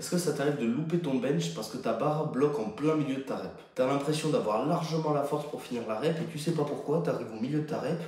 Est-ce que ça t'arrive de louper ton bench parce que ta barre bloque en plein milieu de ta rep? T'as l'impression d'avoir largement la force pour finir la rep et tu sais pas pourquoi, t'arrives au milieu de ta rep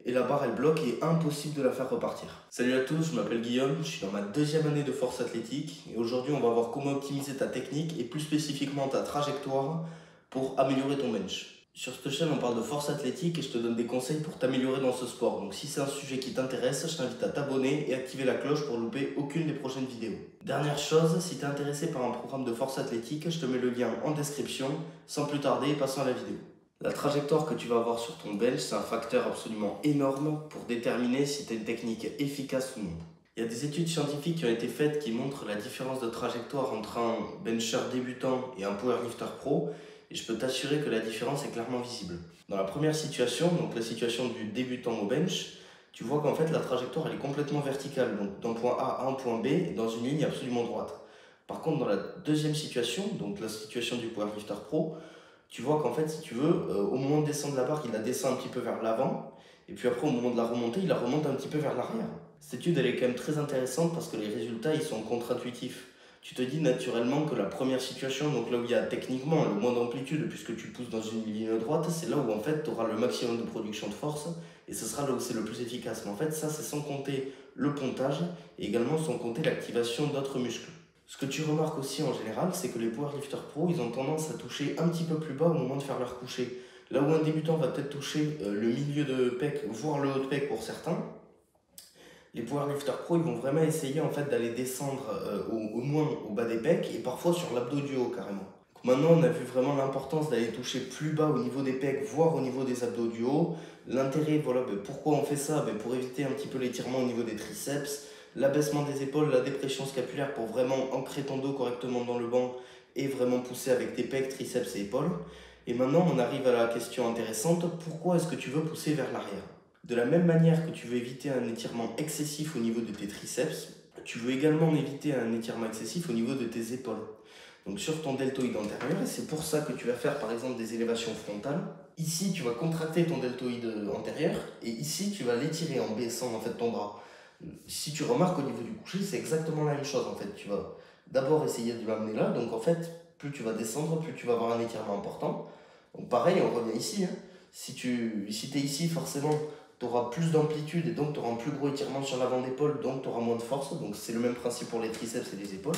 et la barre elle bloque et impossible de la faire repartir. Salut à tous, je m'appelle Guillaume, je suis dans ma deuxième année de force athlétique et aujourd'hui on va voir comment optimiser ta technique et plus spécifiquement ta trajectoire pour améliorer ton bench. Sur cette chaîne on parle de force athlétique et je te donne des conseils pour t'améliorer dans ce sport. Donc si c'est un sujet qui t'intéresse, je t'invite à t'abonner et activer la cloche pour louper aucune des prochaines vidéos. Dernière chose, si tu es intéressé par un programme de force athlétique, je te mets le lien en description. Sans plus tarder, passons à la vidéo. La trajectoire que tu vas avoir sur ton bench, c'est un facteur absolument énorme pour déterminer si tu as une technique efficace ou non. Il y a des études scientifiques qui ont été faites qui montrent la différence de trajectoire entre un bencher débutant et un powerlifter pro, et je peux t'assurer que la différence est clairement visible. Dans la première situation, donc la situation du débutant au bench, tu vois qu'en fait la trajectoire elle est complètement verticale, donc d'un point A à un point B, dans une ligne absolument droite. Par contre, dans la deuxième situation, donc la situation du powerlifter pro, tu vois qu'en fait, si tu veux, au moment de descendre la barre, il la descend un petit peu vers l'avant, et puis après, au moment de la remonter, il la remonte un petit peu vers l'arrière. Cette étude, elle est quand même très intéressante parce que les résultats, ils sont contre-intuitifs. Tu te dis naturellement que la première situation, donc là où il y a techniquement le moins d'amplitude, puisque tu pousses dans une ligne droite, c'est là où en fait tu auras le maximum de production de force, et ce sera là où c'est le plus efficace. Mais en fait, ça, c'est sans compter le pontage, et également sans compter l'activation d'autres muscles. Ce que tu remarques aussi en général, c'est que les powerlifters pro, ils ont tendance à toucher un petit peu plus bas au moment de faire leur coucher. Là où un débutant va peut-être toucher le milieu de pec, voire le haut de pec pour certains, les powerlifters pro, ils vont vraiment essayer en fait d'aller descendre au moins au bas des pecs et parfois sur l'abdos du haut carrément. Donc maintenant, on a vu vraiment l'importance d'aller toucher plus bas au niveau des pecs, voire au niveau des abdos du haut. L'intérêt, voilà, pourquoi on fait ça? Pour éviter un petit peu l'étirement au niveau des triceps, l'abaissement des épaules, la dépression scapulaire pour vraiment ancrer ton dos correctement dans le banc et vraiment pousser avec tes pecs, triceps et épaules. Et maintenant, on arrive à la question intéressante, pourquoi est-ce que tu veux pousser vers l'arrière? De la même manière que tu veux éviter un étirement excessif au niveau de tes triceps, tu veux également éviter un étirement excessif au niveau de tes épaules. Donc sur ton deltoïde antérieur, et c'est pour ça que tu vas faire par exemple des élévations frontales. Ici, tu vas contracter ton deltoïde antérieur et ici, tu vas l'étirer en baissant en fait ton bras. Si tu remarques au niveau du coucher, c'est exactement la même chose en fait. Tu vas d'abord essayer de l'amener là, donc en fait, plus tu vas descendre, plus tu vas avoir un étirement important. Donc pareil, on revient ici. Si tu es ici, forcément, tu auras plus d'amplitude et donc tu auras un plus gros étirement sur l'avant d'épaule, donc tu auras moins de force. Donc c'est le même principe pour les triceps et les épaules.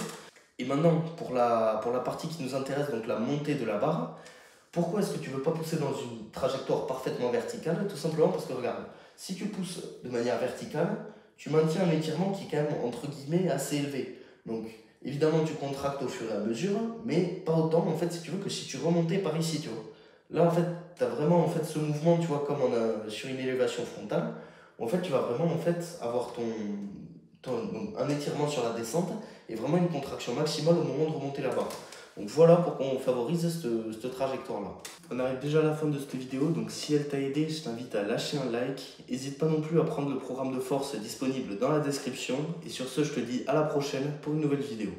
Et maintenant, pour la partie qui nous intéresse, donc la montée de la barre, pourquoi est-ce que tu ne veux pas pousser dans une trajectoire parfaitement verticale? Tout simplement parce que regarde, si tu pousses de manière verticale, tu maintiens un étirement qui est quand même entre guillemets assez élevé. Donc évidemment tu contractes au fur et à mesure, mais pas autant en fait si tu veux que si tu remontais par ici, tu vois. Là en fait, tu as vraiment en fait ce mouvement, tu vois, comme on a sur une élévation frontale, où en fait tu vas vraiment en fait avoir donc, un étirement sur la descente et vraiment une contraction maximale au moment de remonter la barre. Donc voilà pourquoi on favorise cette trajectoire-là. On arrive déjà à la fin de cette vidéo, donc si elle t'a aidé, je t'invite à lâcher un like. N'hésite pas non plus à prendre le programme de force disponible dans la description. Et sur ce, je te dis à la prochaine pour une nouvelle vidéo.